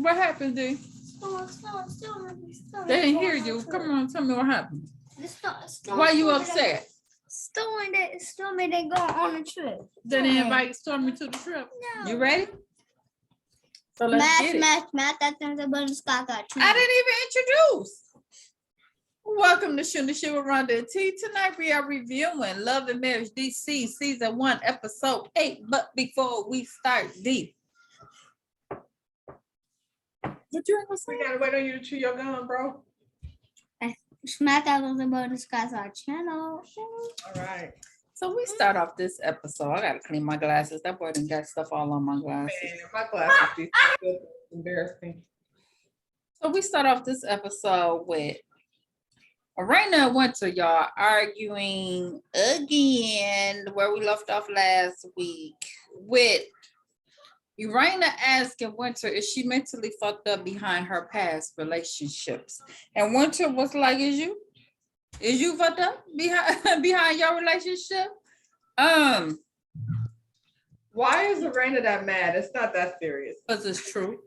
What happened, D? They didn't hear you. Come on, tell me what happened. Why you upset? Stormy they go on a trip. They didn't invite Stormy to the trip. No. You ready? So let's get it. Math. That thing's a bunch of Scott got I didn't even introduce. Welcome to Shooting the Shit with Rhonda and T. Tonight we are reviewing Love and Marriage DC Season 1, Episode 8. But before we start, D. What you gonna say? We gotta wait on you to chew your gum, bro. Smack out on the bonus Scott's our channel. All right. So we start off this episode. I gotta clean my glasses. That boy done got stuff all on my glasses. Man, my glasses be so good. It's embarrassing. So we start off this episode with Raina and Winter, y'all, arguing again where we left off last week with Raina asking Winter if she mentally fucked up behind her past relationships. And Winter was like, is you fucked up behind your relationship? Why is Raina that mad? It's not that serious. Because it's true.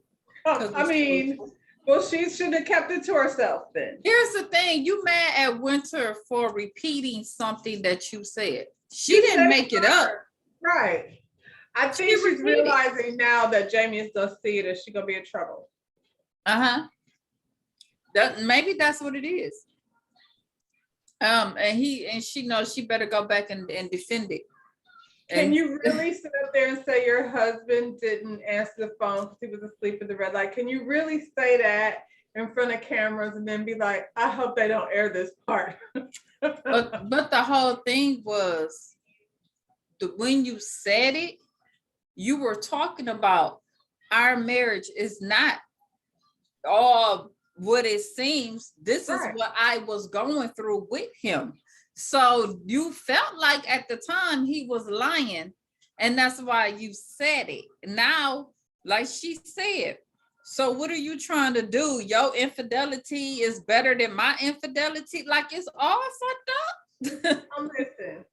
I mean, well, she should have kept it to herself then. Here's the thing. You mad at Winter for repeating something that you said. She didn't make it up. Right. I think she's realizing now that Jamie is gonna see it and she's gonna be in trouble. Maybe that's what it is. And she knows she better go back and defend it. Can you really sit up there and say your husband didn't answer the phone because he was asleep at the red light? Can you really say that in front of cameras and then be like, I hope they don't air this part? but the whole thing was when you said it, you were talking about our marriage is not all what it seems. This is what I was going through with him. So you felt like at the time he was lying, and that's why you said it. Now, like she said, so what are you trying to do? Your infidelity is better than my infidelity? Like it's all fucked up? Listen.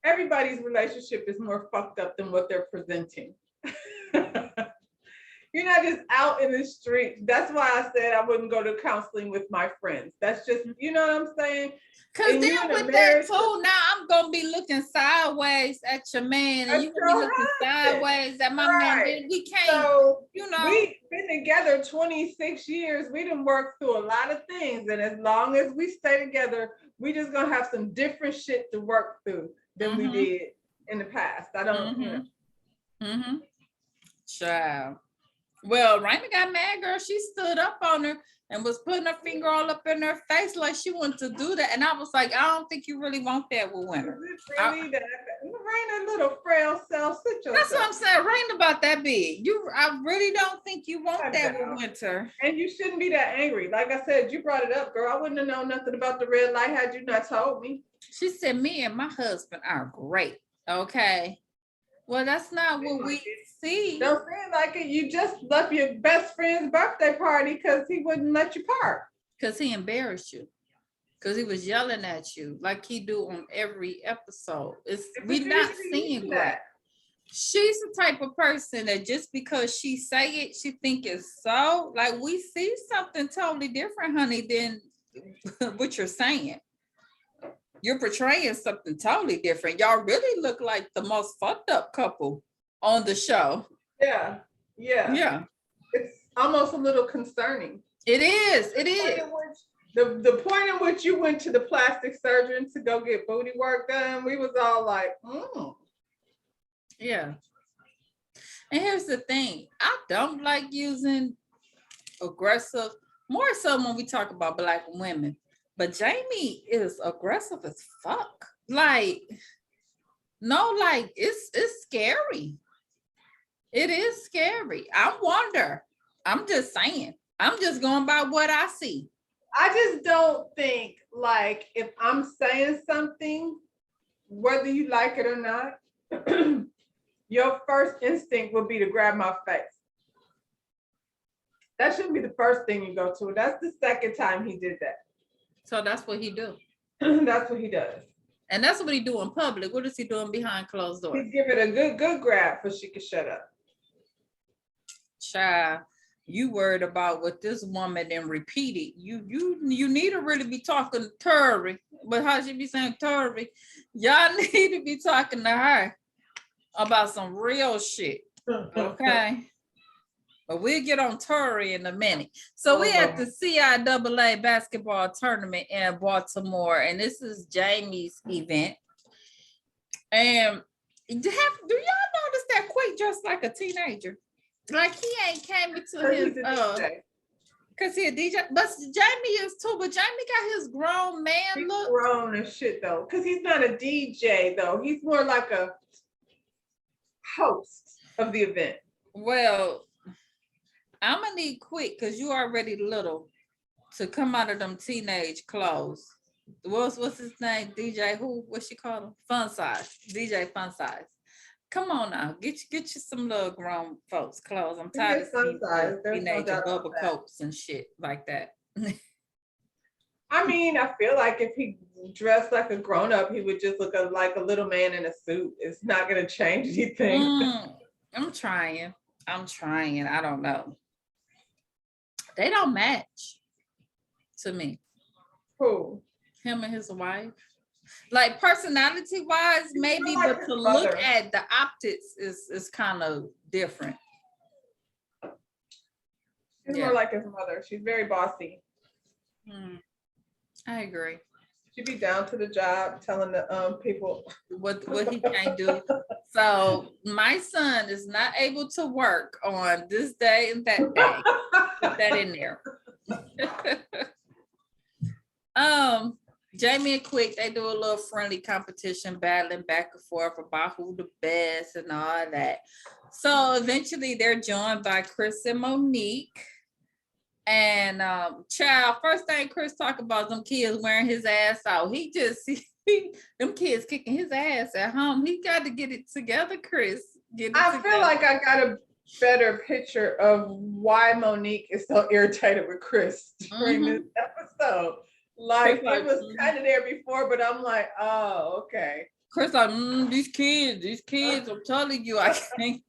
Everybody's relationship is more fucked up than what they're presenting. You're not just out in the street. That's why I said I wouldn't go to counseling with my friends. That's just, you know what I'm saying? Because then with that too, now I'm going to be looking sideways at your man and you're going to be looking sideways at my man. We can't, so, you know. We've been together 26 years. We done worked through a lot of things. And as long as we stay together, we just going to have some different shit to work through than we did in the past. I don't, you know. Child. Well, Raina got mad, girl. She stood up on her and was putting her finger all up in her face like she wanted to do that. And I was like, I don't think you really want that with Winter. Is it really that? Raina, little frail self, sit yourself. That's what I'm saying. Raina about that big. I really don't think you want that with Winter. And you shouldn't be that angry. Like I said, you brought it up, girl. I wouldn't have known nothing about the red light had you not told me. She said, me and my husband are great. Okay. Well, that's not what we see. Don't say it like it. You just left your best friend's birthday party because he wouldn't let you park. Because he embarrassed you. Because he was yelling at you like he do on every episode. We're not seeing that. She's the type of person that just because she say it, she think it's so. Like we see something totally different, honey, than what you're saying. You're portraying something totally different. Y'all really look like the most fucked up couple on the show. Yeah. It's almost a little concerning. It is. The point in which you went to the plastic surgeon to go get booty work done, we was all like, Yeah. And here's the thing. I don't like using aggressive, more so when we talk about Black women. But Jamie is aggressive as fuck. Like, no, like it's scary. It is scary. I wonder. I'm just saying. I'm just going by what I see. I just don't think like if I'm saying something, whether you like it or not, your first instinct would be to grab my face. That shouldn't be the first thing you go to. That's the second time he did that. So that's what he do. That's what he does. And that's what he do in public. What is he doing behind closed doors? He's giving a good grab so she can shut up. child, you worried about what this woman then repeated. You need to really be talking to Tori, but how she be saying Tori? Y'all need to be talking to her about some real shit. Okay. But we'll get on Tori in a minute. So we at the CIAA basketball tournament in Baltimore, and this is Jamie's event. And do y'all notice that Quick dressed like a teenager? Like he ain't came into his because he a DJ, but Jamie is too. But Jamie got his grown man He's look. grown and shit though, because he's not a DJ though. He's more like a host of the event. Well, I'm gonna need Quick because you already little to come out of them teenage clothes. What's his name? DJ who? What she call him? Fun Size. DJ Fun Size. Come on now, get you some little grown folks clothes. I'm tired of seeing teenager bubble coats and shit like that. I mean, I feel like if he dressed like a grown up, he would just look like a little man in a suit. It's not gonna change anything. I'm trying. I don't know. They don't match to me. Who? Him and his wife. Like personality wise, maybe, like but to his look mother. at the optics is kind of different. She's Yeah. more like his mother. She's very bossy. I agree. She be down to the job, telling the people What he can't do. So my son is not able to work on this day and that day. Put that in there. Jamie and Quick, they do a little friendly competition, battling back and forth about who the best and all that. So eventually they're joined by Chris and Monique. And child, first thing Chris talk about them kids wearing his ass out. He just them kids kicking his ass at home. He got to get it together, Chris. I feel like I got a better picture of why Monique is so irritated with Chris during this episode. Like it was kind of there before, but I'm like, oh, okay. Chris like, these kids, I'm telling you, I can't.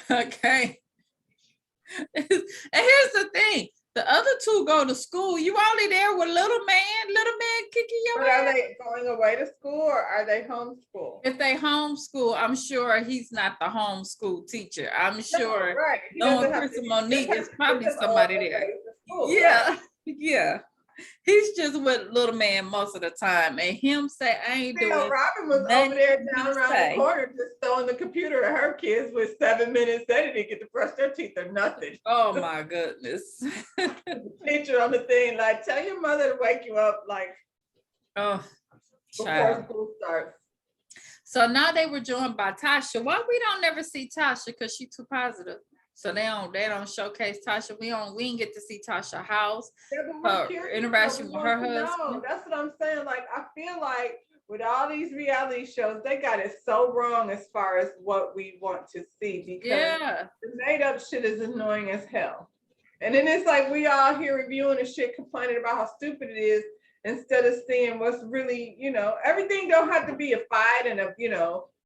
And here's the thing. The other two go to school. You only there with little man kicking your ass. Are they going away to school or are they homeschool? If they homeschool, I'm sure he's not the homeschool teacher. I'm sure right. knowing Chris and Monique is probably somebody there. Yeah. He's just with little man most of the time. And him say, I ain't doing Robin was over there down around the corner just throwing the computer at her kids with 7 minutes. They didn't get to brush their teeth or nothing. Oh my goodness. The teacher on the thing, like, tell your mother to wake you up, like, before school starts. So now they were joined by Tasha. Why we don't never see Tasha? Because she's too positive. So they don't showcase Tasha. We didn't get to see Tasha's house. Her interaction with her husband. That's what I'm saying. Like, I feel like with all these reality shows, they got it so wrong as far as what we want to see, because the made up shit is annoying as hell. And then it's like we all here reviewing the shit, complaining about how stupid it is, instead of seeing what's really, everything don't have to be a fight and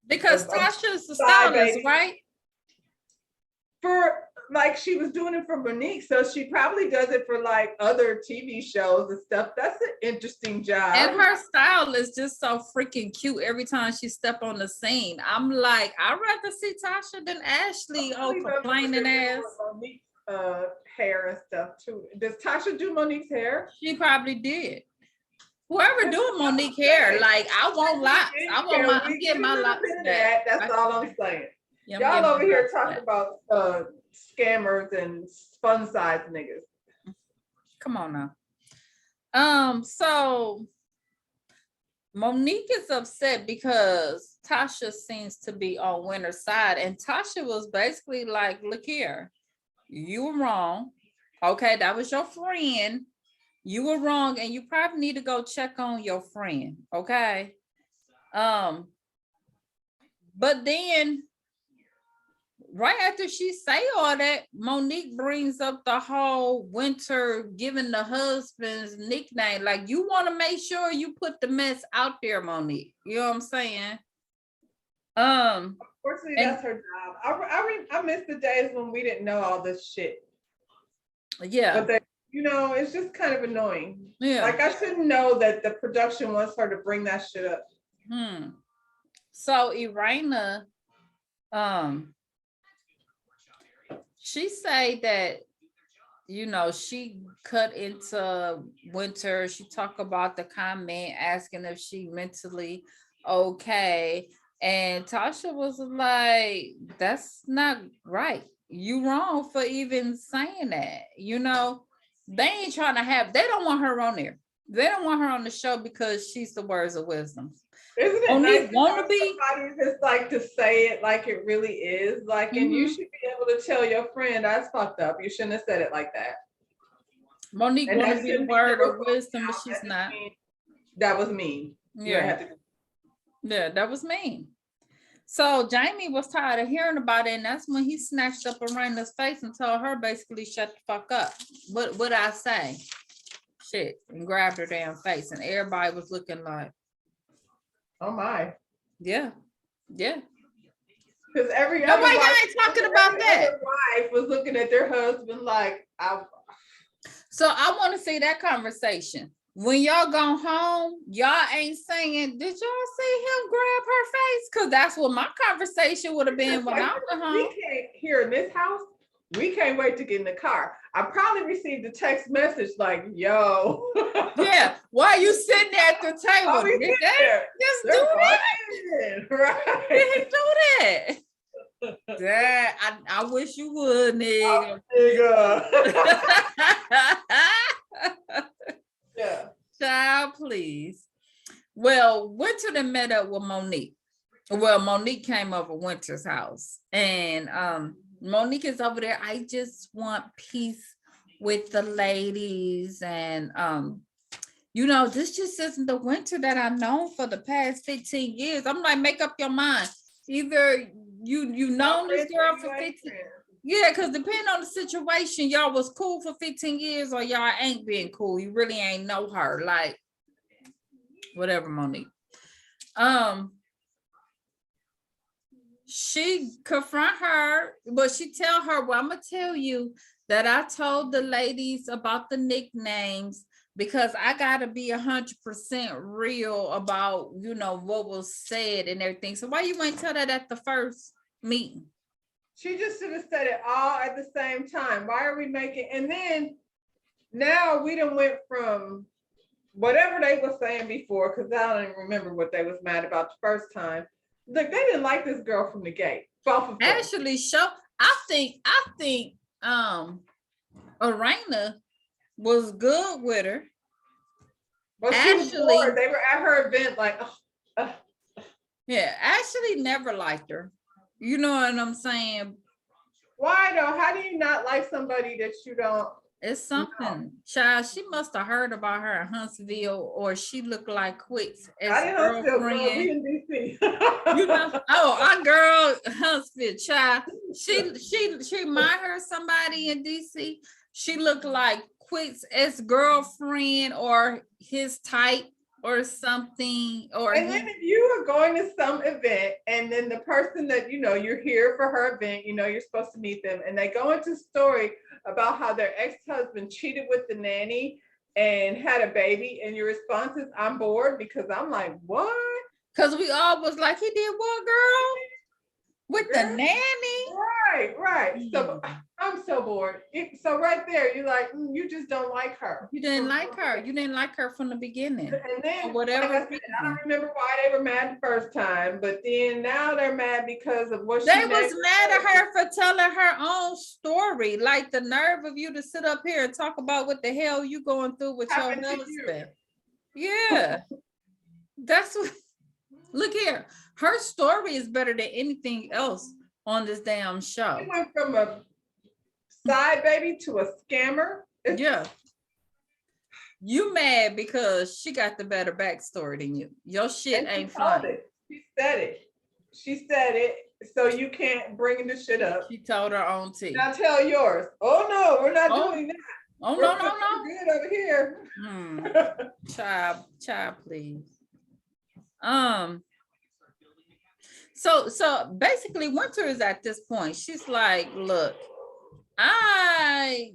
because Tasha's the stylist, right? For like she was doing it for Monique, so she probably does it for like other TV shows and stuff. That's an interesting job. And her style is just so freaking cute every time she step on the scene. I'm like, I'd rather see Tasha than Ashley, complaining ass. Monique's hair and stuff too. Does Tasha do Monique's hair? She probably did. Whoever doing Monique hair, like I want locks. I'm getting my locks back. That's all I'm saying. Y'all over here talking about scammers and fun size niggas. Come on now. So Monique is upset because Tasha seems to be on Winter's side, and Tasha was basically like, look here, you were wrong. Okay, that was your friend. You were wrong, and you probably need to go check on your friend. Okay. But then right after she say all that, Monique brings up the whole Winter giving the husband's nickname. Like, you want to make sure you put the mess out there, Monique. You know what I'm saying? Fortunately, And that's her job. I miss the days when we didn't know all this shit. yeah, But that, it's just kind of annoying. yeah. Like I shouldn't know that the production wants her to bring that shit up. So Irina, she say that, she cut into Winter. She talked about the comment asking if she mentally okay. And Tasha was like, that's not right. You wrong for even saying that. They ain't trying to they don't want her on there. They don't want her on the show because she's the words of wisdom. Isn't it Monique nice to wanna have be? somebody just like to say it like it really is? Like, and you should be able to tell your friend that's fucked up. You shouldn't have said it like that. Monique And wanna that be the shouldn't be word never of wisdom, but out. she's That not. That was mean. Yeah. Yeah, that was mean. So Jamie was tired of hearing about it, and that's when he snatched up Arena's face and told her basically shut the fuck up. What I say? Shit, and grabbed her damn face, and everybody was looking like, oh my. Yeah. Because every Nobody other wife, ain't talking about that. other wife was looking at their husband like, So I want to see that conversation. When y'all go home, y'all ain't saying, did y'all see him grab her face? Because that's what my conversation would have been when I went home. We can't here in this house. We can't wait to get in the car. I probably received a text message like, yo. Yeah, why you sitting there at the table? Did they just do that? Right. Did he do that? Dad, I wish you would, nigga. Yeah. Child, please. Well, Winter then met up with Monique. Well, Monique came over Winter's house, and Monique is over there. I just want peace with the ladies, and this just isn't the Winter that I've known for the past 15 years. I'm like, make up your mind. Either you known this girl for 15 years. Yeah, because depending on the situation, y'all was cool for 15 years or y'all ain't been cool. You really ain't know her. Like, whatever, Monique. She confront her, but she tell her, well, I'm gonna tell you that I told the ladies about the nicknames because I gotta be 100% real about, what was said and everything. So why you ain't tell that at the first meeting? She just should have said it all at the same time. Why are we making, and then now we done went from whatever they were saying before, because I don't even remember what they was mad about the first time. Like, they didn't like this girl from the gate. Actually, I think Arena was good with her. But actually, they were at her event like, yeah, Ashley never liked her. You know what I'm saying? Why though? How do you not like somebody that you don't? It's something, child. She must have heard about her in Huntsville, or she looked like Quicks as girlfriend. We in DC. Our girl Huntsville, child. She might heard somebody in DC. She looked like Quicks as girlfriend or his type or something. And then if you are going to some event and then the person that you're here for her event, you're supposed to meet them, and they go into a story about how their ex-husband cheated with the nanny and had a baby, and your response is, I'm bored, because I'm like, what? Because we all was like, he did what, girl? With the nanny? Right. So I'm so bored. So right there, you're like, you just don't like her. You didn't like her. You didn't like her from the beginning. And then, whatever. Like I don't remember why they were mad the first time, but then now they're mad because of what they was mad at her for telling her own story. Like, the nerve of you to sit up here and talk about what the hell you going through with your husband. Yeah. That's what. Look here. Her story is better than anything else on this damn show. She went from a side baby to a scammer. Yeah. You mad because she got the better backstory than you. Your shit ain't flying. She said it. So you can't bring the shit up. She told her own tea. Now tell yours. Oh no, we're not doing that. Oh no. Good over here. Child, please. So basically Winter is at this point. She's like, look, I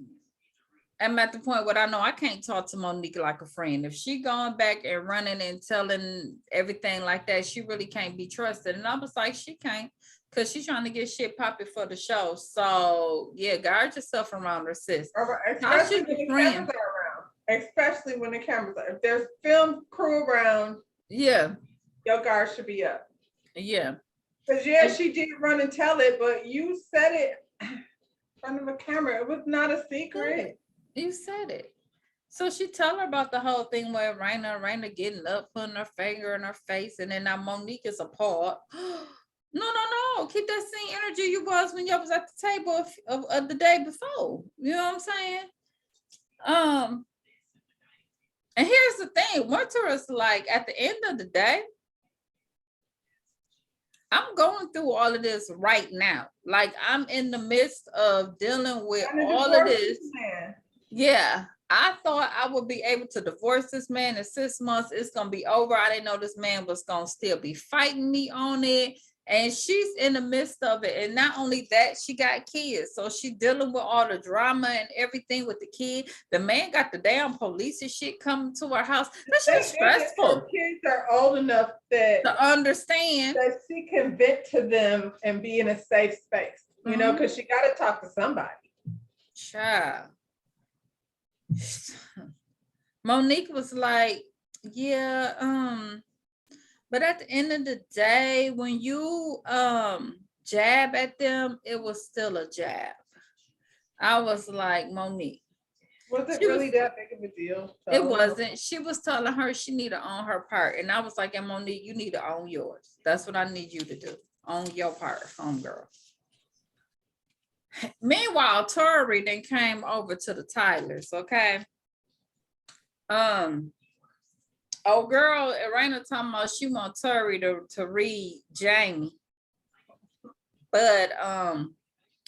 am at the point where I know I can't talk to Monique like a friend. If she going back and running and telling everything like that, she really can't be trusted. And I was like, she can't, because she's trying to get shit popping for the show. So yeah, guard yourself around her, sis. Especially when the cameras are around. Especially when the cameras are. If there's film crew around, Yeah, your guard should be up. yeah. Because yeah, she did run and tell it, but you said it in front of a camera. It was not a secret. You said it. So she tell her about the whole thing where Raina getting up, putting her finger in her face, and then now Monique is appalled. No. Keep that same energy you was when you was at the table of the day before. You know what I'm saying? And here's the thing, Winter is like, at the end of the day, I'm going through all of this right now. Like, I'm in the midst of dealing with all of this. Yeah, I thought I would be able to divorce this man in 6 months. It's gonna be over. I didn't know this man was gonna still be fighting me on it. And she's in the midst of it. And not only that, she got kids. So she's dealing with all the drama and everything with the kid. The man got the damn police and shit coming to her house. That shit's stressful. Her kids are old enough that to understand that she can vent to them and be in a safe space, you know, because she got to talk to somebody. Child. Monique was like, yeah, but at the end of the day, when you jab at them, it was still a jab. I was like, Monique. Was it really that big of a deal? So. It wasn't. She was telling her she need to own her part. And I was like, and Monique, you need to own yours. That's what I need you to do. Own your part, homegirl. Meanwhile, Tori then came over to the Tylers, okay? Oh girl, Raina talking about she want Tori to read Jamie. But it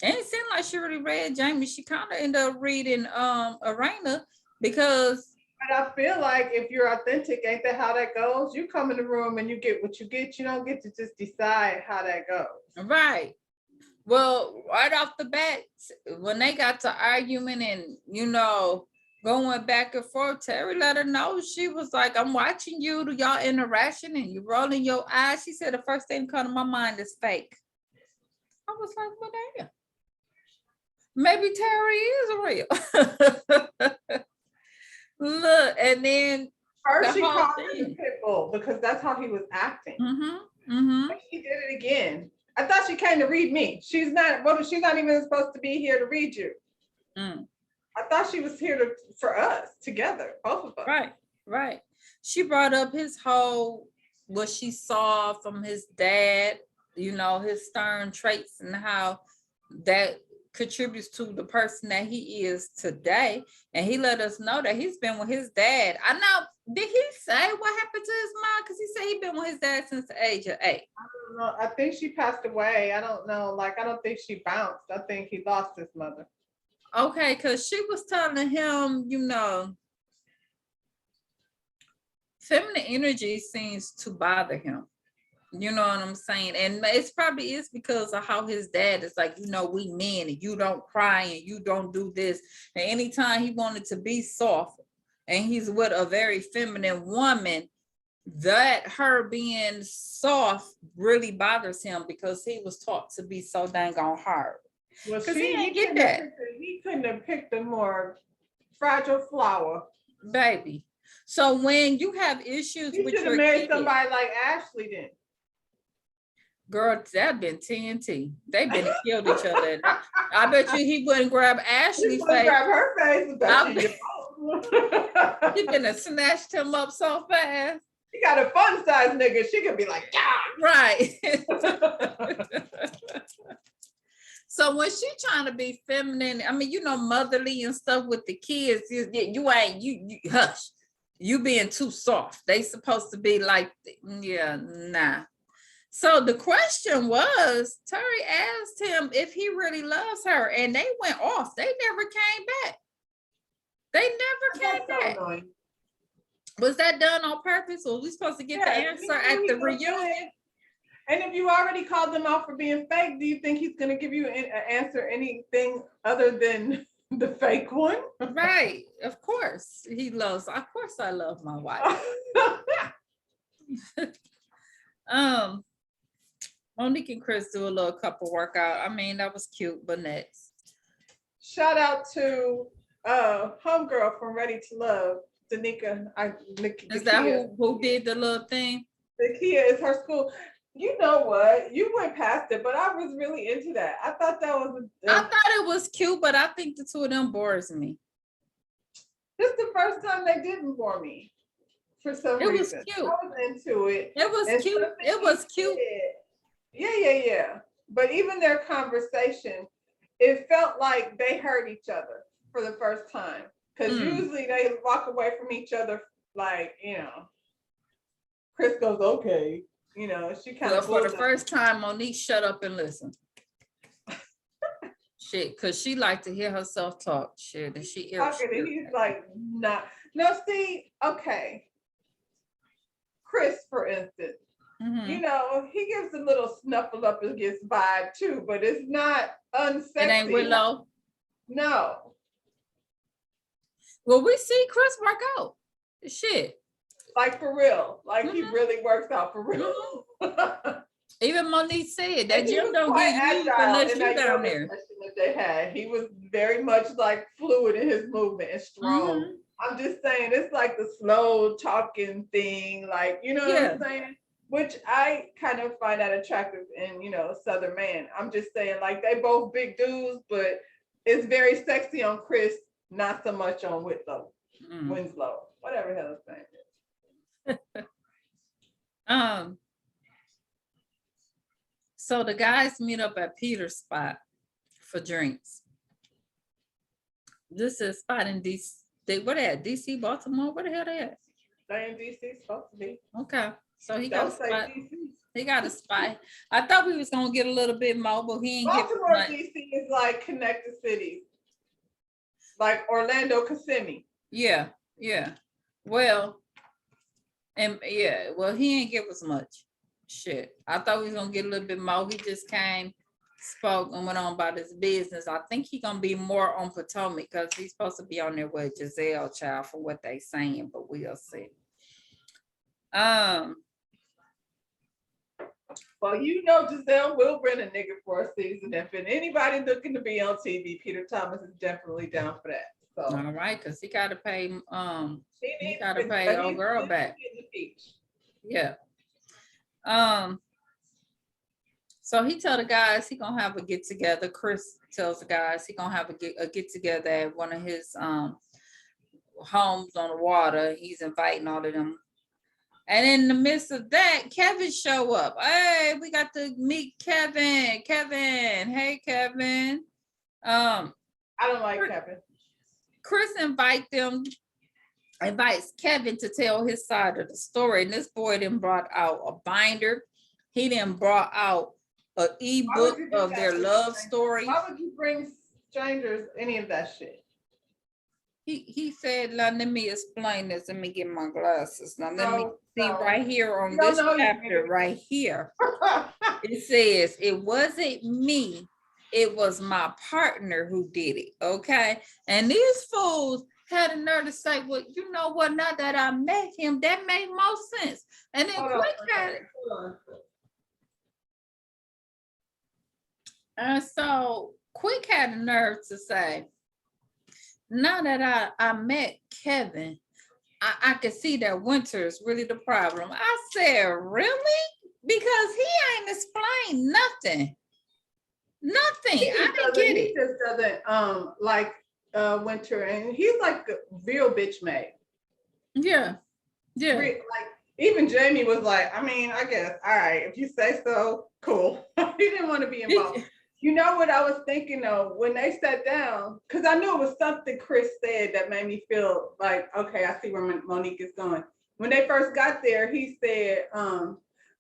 didn't seem like she really read Jamie. She kind of ended up reading Raina because. But I feel like if you're authentic, ain't that how that goes? You come in the room and you get what you get. You don't get to just decide how that goes. Right. Well, right off the bat, when they got to arguing and, you know, going back and forth, Terry let her know. She was like, I'm watching you, y'all interaction, and you rolling your eyes. She said the first thing come to my mind is fake. I was like, well, damn. Maybe Terry is real. Look, and then first she called him the pit bull because that's how he was acting. She did it again. I thought she came to read me. She's not even supposed to be here to read you. I thought she was here for us together, both of us. Right. She brought up his whole, what she saw from his dad, you know, his stern traits and how that contributes to the person that he is today. And he let us know that he's been with his dad. I know, did he say what happened to his mom? Because he said he'd been with his dad since the age of 8. I don't know. I think she passed away. I don't know. Like, I don't think she bounced. I think he lost his mother. Okay, because she was telling him, you know, feminine energy seems to bother him. You know what I'm saying? And it's probably is because of how his dad is like, you know, we men and you don't cry and you don't do this. And anytime he wanted to be soft and he's with a very feminine woman, that her being soft really bothers him because he was taught to be so dang on hard. Well, he didn't get that. He couldn't have picked a more fragile flower. Baby. So when you have issues with your married somebody like Ashley then. Girl, that been TNT. They've been killed each other. I bet you he wouldn't grab Ashley's face. Grab her face. He been have snatched him up so fast. He got a fun size nigga. She could be like, yeah. Right. So when she trying to be feminine, I mean, you know, motherly and stuff with the kids, you hush. You being too soft. They supposed to be like, yeah, nah. So the question was, Terry asked him if he really loves her, and they went off. They never came back. They never came back. Was that done on purpose, or was we supposed to get the answer at the reunion? And if you already called them out for being fake, do you think he's gonna give you an answer anything other than the fake one? Right. Of course. Of course I love my wife. Monique and Chris do a little couple workout. I mean, that was cute, but next. Shout out to homegirl from Ready to Love, Danica. Is that who did the little thing? The Kia is her school. You know what? You went past it, but I was really into that. I thought that was I thought it was cute, but I think the two of them bores me. this is the first time they didn't bore me for some It was reason. cute. I was into it. It was And cute. something It was he cute. did- Yeah. But even their conversation, it felt like they heard each other for the first time. Because usually they walk away from each other like, Chris goes, okay. She kind Well, of for the first time, Monique shut up and listen. Shit, because she liked to hear herself talk. Shit, and she talking, and he's like, nah. No, see, okay. Chris, for instance, he gives a little snuffle up against vibe too, but it's not unsexy. It ain't Willow. No. Well, we see Chris work out. Shit. Like for real. Like he really works out for real. Even Monique said that And he gym was don't quite get used agile unless in you that down yoga there. session that they had. He was very much like fluid in his movement and strong. I'm just saying, it's like the slow talking thing, like, what I'm saying? Which I kind of find that attractive in, Southern man. I'm just saying, like, they both big dudes, but it's very sexy on Chris, not so much on Winslow, whatever the hell his name is. So the guys meet up at Peter's spot for drinks. This is a spot in DC. What at? DC, Baltimore? Where the hell they at? They in DC, supposed to be. Okay. So he got a Don't say spot. DC. He got a spot. I thought we was gonna get a little bit more, but he ain't get Baltimore, much. DC is like connected cities. Like Orlando, Kissimmee. Yeah. Well, he ain't give us much. Shit. I thought we was gonna get a little bit more. He just came, spoke, and went on about his business. I think he gonna be more on Potomac because he's supposed to be on there with Giselle, child, for what they saying, but we'll see. Well, Giselle will rent a nigga for a season. If anybody looking to be on TV, Peter Thomas is definitely down for that. So all right, because he gotta pay he gotta pay old girl back. Yeah. So he tell the guys he gonna have a get together. Chris tells the guys he gonna have a get together at one of his homes on the water. He's inviting all of them. And in the midst of that, Kevin show up. Hey, we got to meet Kevin. Hey, Kevin. I don't like Kevin. Chris invites Kevin to tell his side of the story. And this boy then brought out a binder. He then brought out an ebook of their love story. Why would you bring strangers any of that shit? He said, let me explain this. Let me get my glasses. Now let me see right here on this chapter right here. It says, it wasn't me. It was my partner who did it. Okay. And these fools had a nerve to say, well, you know what? Now that I met him, that made more sense. And then Quick had it. And so Quick had the nerve to say, now that I met Kevin, I could see that Winter is really the problem. I said, really? Because he ain't explained nothing. I didn't get it. He just doesn't like Winter, and he's like a real bitch made. Yeah. Like even Jamie was like, I mean, I guess, all right, if you say so, cool. He didn't want to be involved. You know what I was thinking though, when they sat down, because I knew it was something Chris said that made me feel like, okay, I see where Monique is going. When they first got there, he said,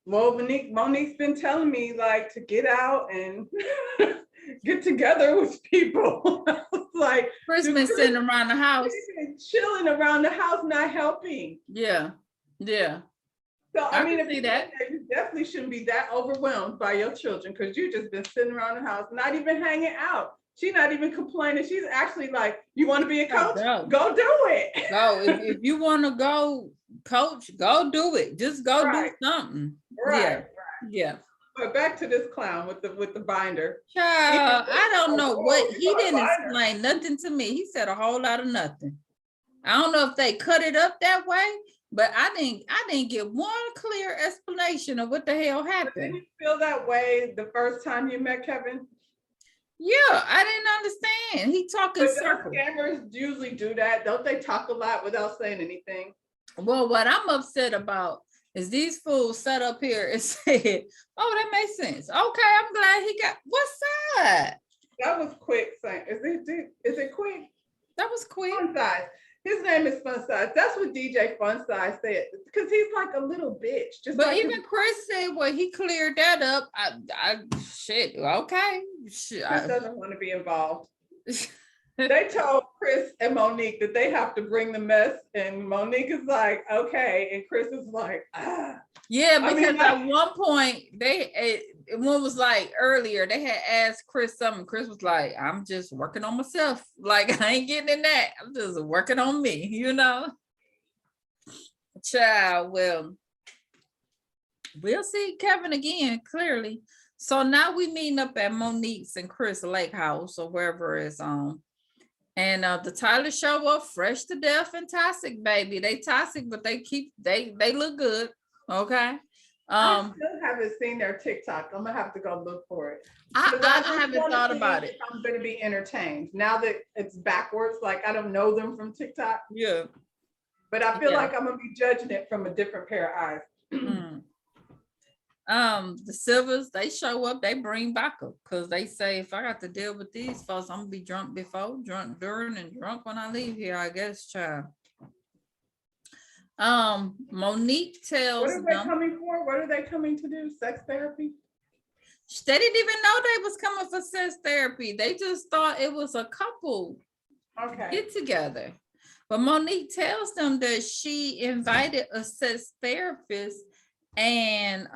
well, Monique's been telling me like to get out and get together with people. Like Chris been sitting around the house. He's been chilling around the house, not helping. Yeah. So I I mean, can if see you that. you definitely shouldn't be that overwhelmed by your children because you just been sitting around the house, not even hanging out. She's not even complaining. She's actually like, "You want to be a coach? Go. Go do it." Go. If you want to go coach, go do it. Just go Right. do something. Right. Yeah. But back to this clown with the binder. Child, I don't know what Oh, he you got a didn't binder. explain nothing to me. He said a whole lot of nothing. I don't know if they cut it up that way, but I didn't get one clear explanation of what the hell Didn't happened. you feel that way the first time you met Kevin? Yeah, I didn't understand. He talking But those circles. scammers usually do that. Don't they talk a lot without saying anything? Well, what I'm upset about is these fools sat up here and said, "Oh, that makes sense. Okay, I'm glad he got what's that? That was quick saying. Is it quick? That was quick." Fun size. His name is Fun Size. That's what DJ Fun Size said. Because he's like a little bitch. Just But like even Chris said, well, he cleared that up. Shit, okay. Shit, Chris doesn't want to be involved. They told Chris and Monique that they have to bring the mess, and Monique is like, okay, and Chris is like, ah. Yeah, I because mean, at one point one was like earlier, they had asked Chris something. Chris was like, "I'm just working on myself. Like I ain't getting in that. I'm just working on me, you know." Child, well, we'll see Kevin again, clearly. So now we meeting up at Monique's and Chris Lake House or wherever it's on. And the Tyler show up fresh to death and toxic, baby. They toxic, but they look good. Okay. I still haven't seen their TikTok. I'm gonna have to go look for it. I just haven't wanna thought see about if it. I'm gonna be entertained now that it's backwards. Like I don't know them from TikTok, Yeah. but I feel Yeah. like I'm gonna be judging it from a different pair of eyes. Mm. The Silvers, they show up, they bring backup because they say if I got to deal with these folks, I'm gonna be drunk before, drunk during, and drunk when I leave here, I guess, child. Monique tells What are they them coming for? What are they coming to do? Sex therapy? they didn't even know they was coming for sex therapy. They just thought it was a couple Okay. get together. But Monique tells them that she invited a sex therapist and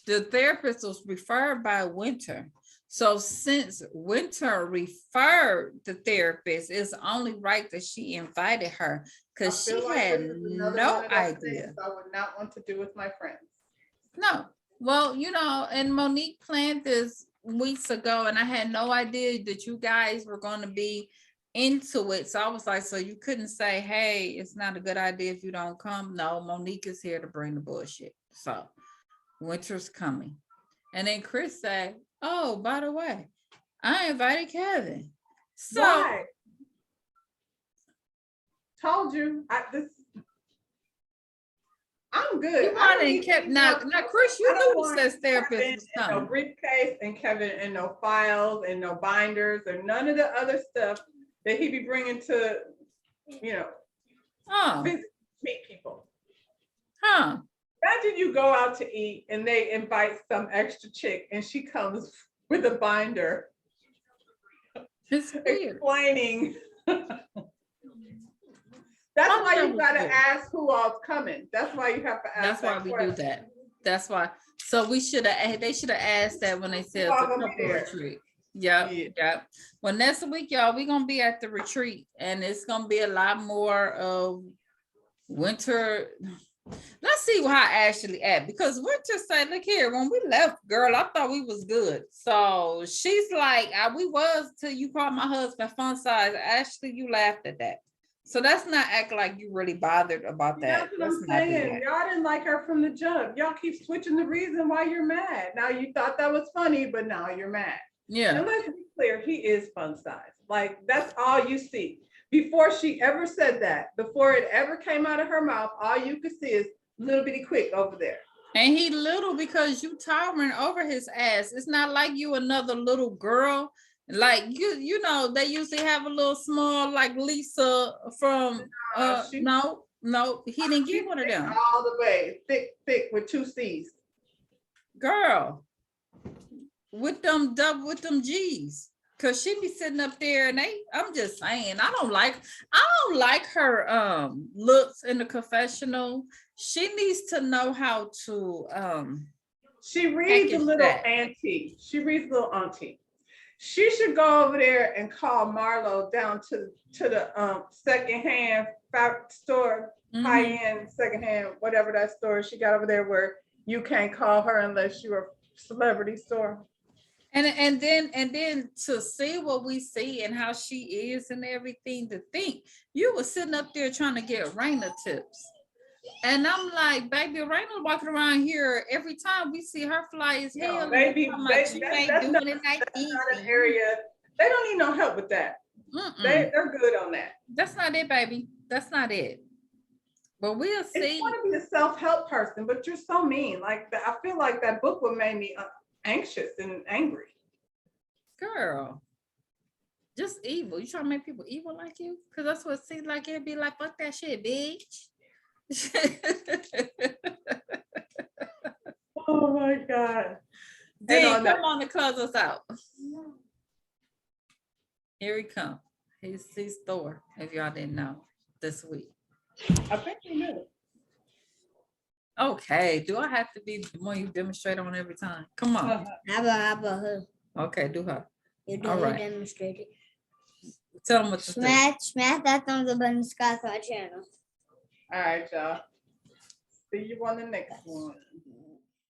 the therapist was referred by Winter. So since Winter referred the therapist, it's only right that she invited her because she had no idea. I would not want to do with my friends. No. Well, you know, and Monique planned this weeks ago, and I had no idea that you guys were going to be into it. So I was like, so you couldn't say, hey, it's not a good idea if you don't come. No, Monique is here to bring the bullshit. So Winter's coming. And then Chris said, oh, by the way, I invited Kevin. So Why? Told you. I'm good. you wanted kept now Chris, you knew the sex therapist was No coming. briefcase and Kevin and no files and no binders and none of the other stuff that he be bringing to, you know, Oh, meet people. huh. Imagine you go out to eat and they invite some extra chick and she comes with a binder It's weird. explaining. That's why you gotta ask who all's coming. That's why you have to ask. That's why we do that. That's why. So we should have. They should have asked that when they said it's a couple retreat. Yep. Yeah. Yep. Well, next week, y'all, we're gonna be at the retreat, and it's gonna be a lot more of Winter. Let's see how Ashley at, because Winter said, "Look here, when we left, girl, I thought we was good." So she's like, "We was till you called my husband Fun Size." Ashley, you laughed at that. So that's not act like you really bothered about that. That's what I'm saying. Y'all didn't like her from the jump. Y'all keep switching the reason why you're mad. Now you thought that was funny, but now you're mad. Yeah. And let's be clear, he is Fun Size. Like that's all you see. Before she ever said that, before it ever came out of her mouth, all you could see is little bitty quick over there. And he little because you towering over his ass. It's not like you another little girl. Like you know, they usually have a little small like Lisa from no, he didn't get one of them. All the way, thick with 2 C's. Girl, with them G's. Cause she be sitting up there and I'm just saying, I don't like her looks in the confessional. She needs to know how to She reads a package little that. auntie. She reads a little auntie. She should go over there and call Marlo down to the secondhand store, Mhm. high-end secondhand, whatever that store she got over there where you can't call her unless you're a celebrity store. And then to see what we see and how she is and everything, to think you were sitting up there trying to get Raina tips. And I'm like, baby, Raina walking around here every time we see her fly as No, hell. baby, You ain't that's doing not, it like that's this. not an area. They don't need no help with that. They're good on that. That's not it, baby. That's not it. But we'll If see. you want to be a self-help person, but you're so mean. Like I feel like that book would make me anxious and angry. Girl, just evil. You trying to make people evil like you? Because that's what it seems like. It'd be like, fuck that shit, bitch. Oh my God. Then come on to close us out. Here he come. He's Thor, if y'all didn't know, this week. I think you knew. Okay, do I have to be the one you demonstrate on every time? Come on. How about her? Okay, do her. You All right. demonstrate it. Tell them what to do. Smash that thumbs up button, subscribe to our channel. All right, y'all. See you on the next one.